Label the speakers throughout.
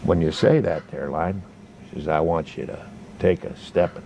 Speaker 1: when you say that there, line, she says, I want you to take a step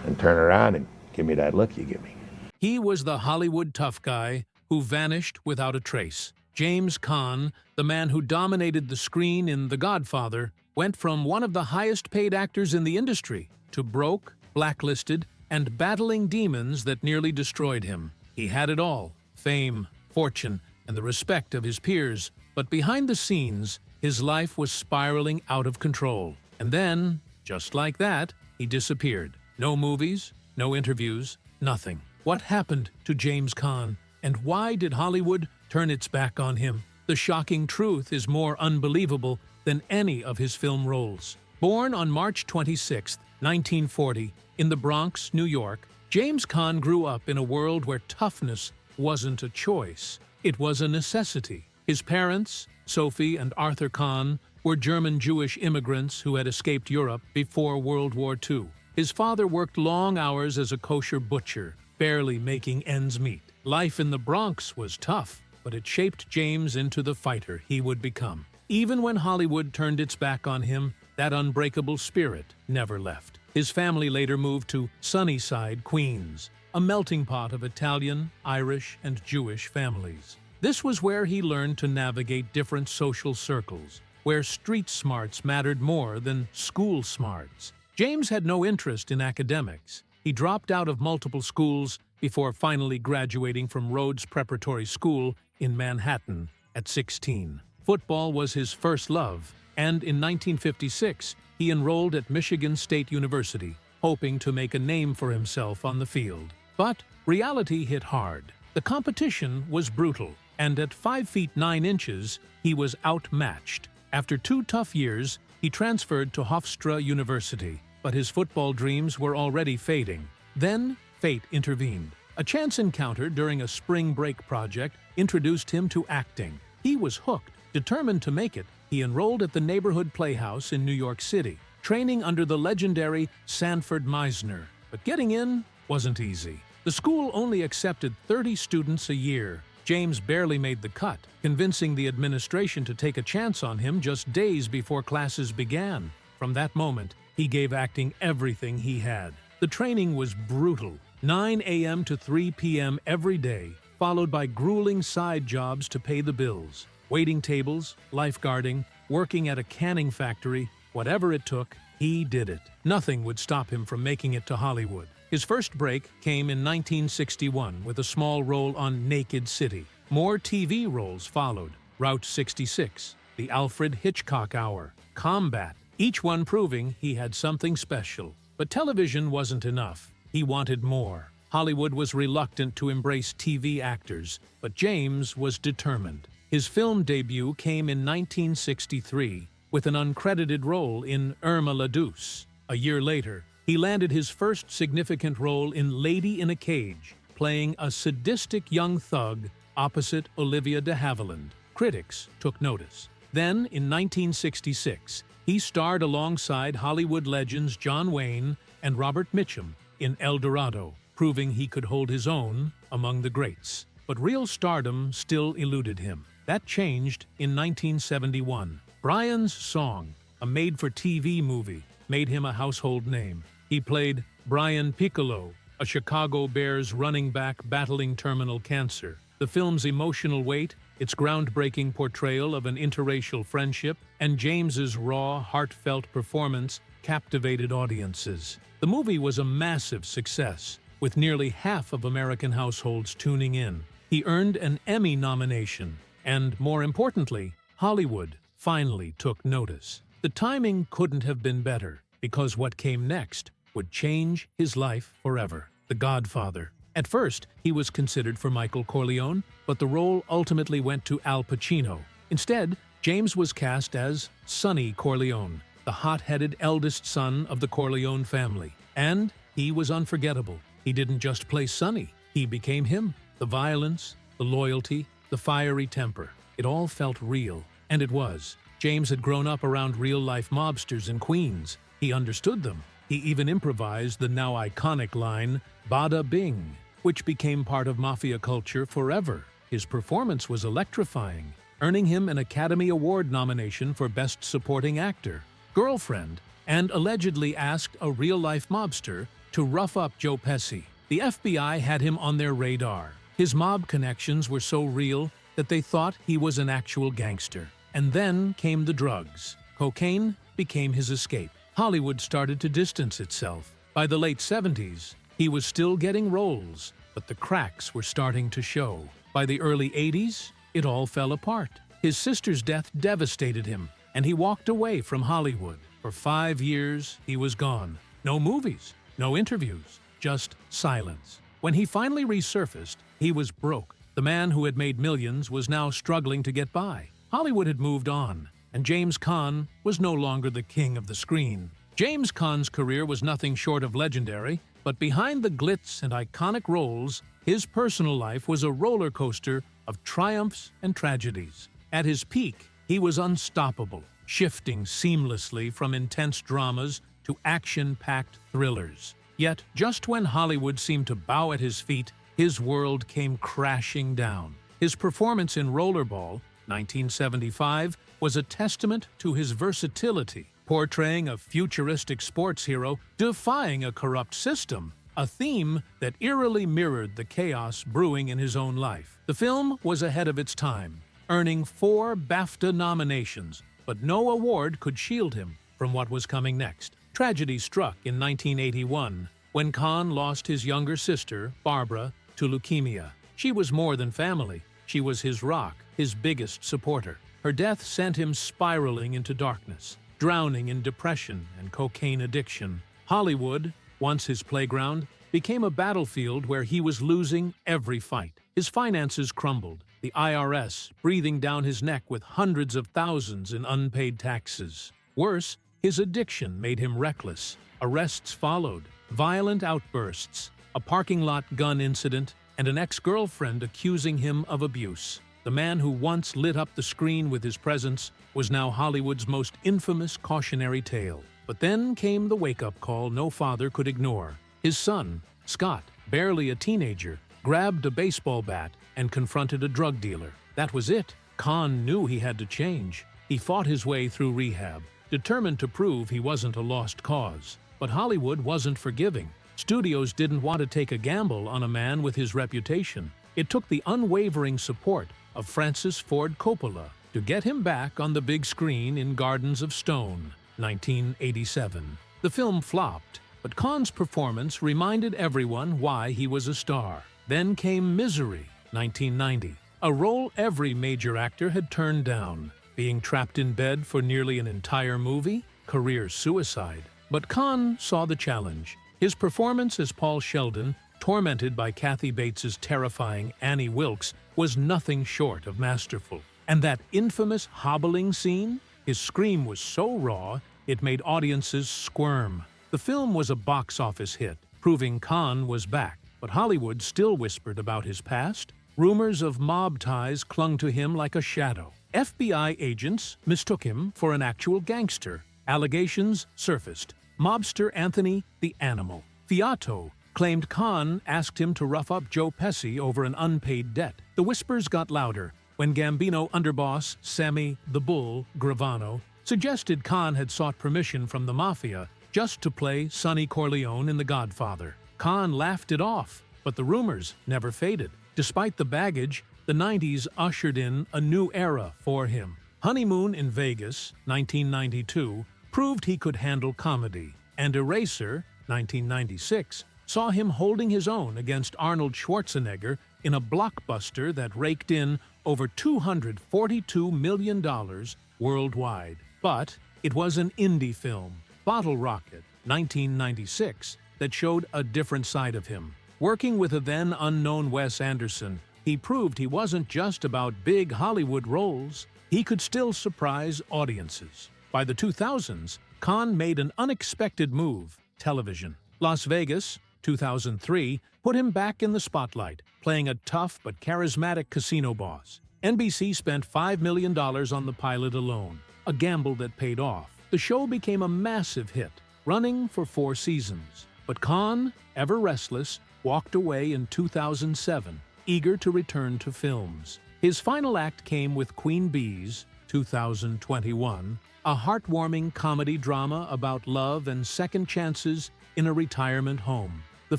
Speaker 1: and turn around and give me that look you give me.
Speaker 2: He was the Hollywood tough guy who vanished without a trace. James Caan, the man who dominated the screen in The Godfather, went from one of the highest-paid actors in the industry to broke, blacklisted, and battling demons that nearly destroyed him. He had it all: fame, fortune, and the respect of his peers. But behind the scenes, his life was spiraling out of control. And then, just like that, he disappeared. No movies, no interviews, nothing. What happened to James Caan, and why did Hollywood turn its back on him? The shocking truth is more unbelievable than any of his film roles. Born on March 26, 1940, in the Bronx, New York, James Caan grew up in a world where toughness wasn't a choice. It was a necessity. His parents, Sophie and Arthur Caan, were German Jewish immigrants who had escaped Europe before World War II. His father worked long hours as a kosher butcher, barely making ends meet. Life in the Bronx was tough, but it shaped James into the fighter he would become. Even when Hollywood turned its back on him, that unbreakable spirit never left. His family later moved to Sunnyside, Queens, a melting pot of Italian, Irish, and Jewish families. This was where he learned to navigate different social circles, where street smarts mattered more than school smarts. James had no interest in academics. He dropped out of multiple schools before finally graduating from Rhodes Preparatory School in Manhattan at 16. Football was his first love, and in 1956, he enrolled at Michigan State University, hoping to make a name for himself on the field. But reality hit hard. The competition was brutal, and at 5 feet 9 inches, he was outmatched. After 2 tough years, he transferred to Hofstra University, but his football dreams were already fading. Then, fate intervened. A chance encounter during a spring break project introduced him to acting. He was hooked. Determined to make it, he enrolled at the neighborhood playhouse in New York City, training under the legendary Sanford Meisner. But getting in wasn't easy. The school only accepted 30 students a year. James barely made the cut, convincing the administration to take a chance on him just days before classes began. From that moment, he gave acting everything he had. The training was brutal. 9 a.m. to 3 p.m. every day, followed by grueling side jobs to pay the bills. Waiting tables, lifeguarding, working at a canning factory, whatever it took, he did it. Nothing would stop him from making it to Hollywood. His first break came in 1961 with a small role on Naked City. More TV roles followed: Route 66, The Alfred Hitchcock Hour, Combat, each one proving he had something special. But television wasn't enough. He wanted more. Hollywood was reluctant to embrace TV actors, but James was determined. His film debut came in 1963 with an uncredited role in Irma la Douce. A year later, he landed his first significant role in Lady in a Cage, playing a sadistic young thug opposite Olivia de Havilland. Critics took notice. Then, in 1966, he starred alongside Hollywood legends John Wayne and Robert Mitchum in El Dorado, proving he could hold his own among the greats. But real stardom still eluded him. That changed in 1971. Brian's Song, a made-for-TV movie, made him a household name. He played Brian Piccolo, a Chicago Bears running back battling terminal cancer. The film's emotional weight, its groundbreaking portrayal of an interracial friendship, and James's raw, heartfelt performance captivated audiences. The movie was a massive success, with nearly half of American households tuning in. He earned an Emmy nomination, and more importantly, Hollywood finally took notice. The timing couldn't have been better, because what came next would change his life forever. The Godfather. At first, he was considered for Michael Corleone, but the role ultimately went to Al Pacino. Instead, James was cast as Sonny Corleone, the hot-headed eldest son of the Corleone family. And he was unforgettable. He didn't just play Sonny, he became him. The violence, the loyalty, the fiery temper. It all felt real, and it was. James had grown up around real-life mobsters in Queens. He understood them. He even improvised the now iconic line, "Bada bing," which became part of mafia culture forever. His performance was electrifying. earning him an Academy Award nomination for Best Supporting Actor. Girlfriend, and allegedly asked a real-life mobster to rough up Joe Pesci. The FBI had him on their radar. His mob connections were so real that they thought he was an actual gangster. And then came the drugs. Cocaine became his escape. Hollywood started to distance itself. By the late 70s, he was still getting roles, but the cracks were starting to show. By the early 80s, it all fell apart. His sister's death devastated him, and he walked away from Hollywood. For 5 years, he was gone. No movies, no interviews, just silence. When he finally resurfaced, he was broke. The man who had made millions was now struggling to get by. Hollywood had moved on, and James Caan was no longer the king of the screen. James Caan's career was nothing short of legendary, but behind the glitz and iconic roles, his personal life was a roller coaster of triumphs and tragedies. At his peak, he was unstoppable, shifting seamlessly from intense dramas to action-packed thrillers. Yet, just when Hollywood seemed to bow at his feet, his world came crashing down. His performance in Rollerball, 1975, was a testament to his versatility, portraying a futuristic sports hero defying a corrupt system, a theme that eerily mirrored the chaos brewing in his own life. The film was ahead of its time, earning 4 BAFTA nominations, but no award could shield him from what was coming next. Tragedy struck in 1981 when Caan lost his younger sister, Barbara, to leukemia. She was more than family. She was his rock, his biggest supporter. Her death sent him spiraling into darkness, drowning in depression and cocaine addiction. Hollywood, once his playground, became a battlefield where he was losing every fight. His finances crumbled, the IRS breathing down his neck with hundreds of thousands in unpaid taxes. Worse, his addiction made him reckless. Arrests followed, violent outbursts, a parking lot gun incident, and an ex-girlfriend accusing him of abuse. The man who once lit up the screen with his presence was now Hollywood's most infamous cautionary tale. But then came the wake-up call no father could ignore. His son, Scott, barely a teenager, grabbed a baseball bat and confronted a drug dealer. That was it. Caan knew he had to change. He fought his way through rehab, determined to prove he wasn't a lost cause. But Hollywood wasn't forgiving. Studios didn't want to take a gamble on a man with his reputation. It took the unwavering support of Francis Ford Coppola to get him back on the big screen in Gardens of Stone, 1987. The film flopped, but Caan's performance reminded everyone why he was a star. Then came Misery, 1990, a role every major actor had turned down. Being trapped in bed for nearly an entire movie? Career suicide. But Caan saw the challenge. His performance as Paul Sheldon, tormented by Kathy Bates's terrifying Annie Wilkes, was nothing short of masterful. And that infamous hobbling scene? His scream was so raw, it made audiences squirm. The film was a box office hit, proving Caan was back. But Hollywood still whispered about his past. Rumors of mob ties clung to him like a shadow. FBI agents mistook him for an actual gangster. Allegations surfaced. Mobster Anthony the Animal Fiato claimed Caan asked him to rough up Joe Pesci over an unpaid debt. The whispers got louder when Gambino underboss Sammy the Bull Gravano suggested Caan had sought permission from the mafia just to play Sonny Corleone in The Godfather. Caan laughed it off, but the rumors never faded. Despite the baggage, the 90s ushered in a new era for him. Honeymoon in Vegas, 1992, proved he could handle comedy, and Eraser, 1996, saw him holding his own against Arnold Schwarzenegger in a blockbuster that raked in over $242 million worldwide. But it was an indie film, Bottle Rocket, 1996, that showed a different side of him. Working with a then-unknown Wes Anderson, he proved he wasn't just about big Hollywood roles. He could still surprise audiences. By the 2000s, Caan made an unexpected move: television. Las Vegas, 2003, put him back in the spotlight, playing a tough but charismatic casino boss. NBC spent $5 million on the pilot alone, a gamble that paid off. The show became a massive hit, running for 4 seasons. But Caan, ever restless, walked away in 2007, eager to return to films. His final act came with Queen Bee's, 2021, a heartwarming comedy drama about love and second chances in a retirement home. The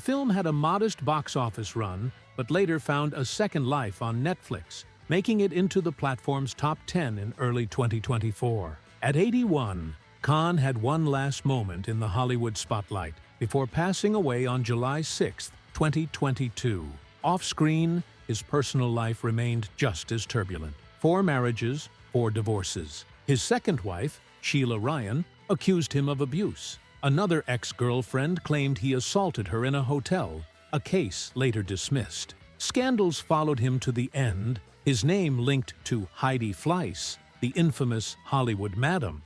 Speaker 2: film had a modest box office run, but later found a second life on Netflix, making it into the platform's top 10 in early 2024. At 81, Caan had one last moment in the Hollywood spotlight before passing away on July 6, 2022. Off-screen, his personal life remained just as turbulent. 4 marriages, 4 divorces. His second wife, Sheila Ryan, accused him of abuse. Another ex-girlfriend claimed he assaulted her in a hotel, a case later dismissed. Scandals followed him to the end, his name linked to Heidi Fleiss, the infamous Hollywood madam.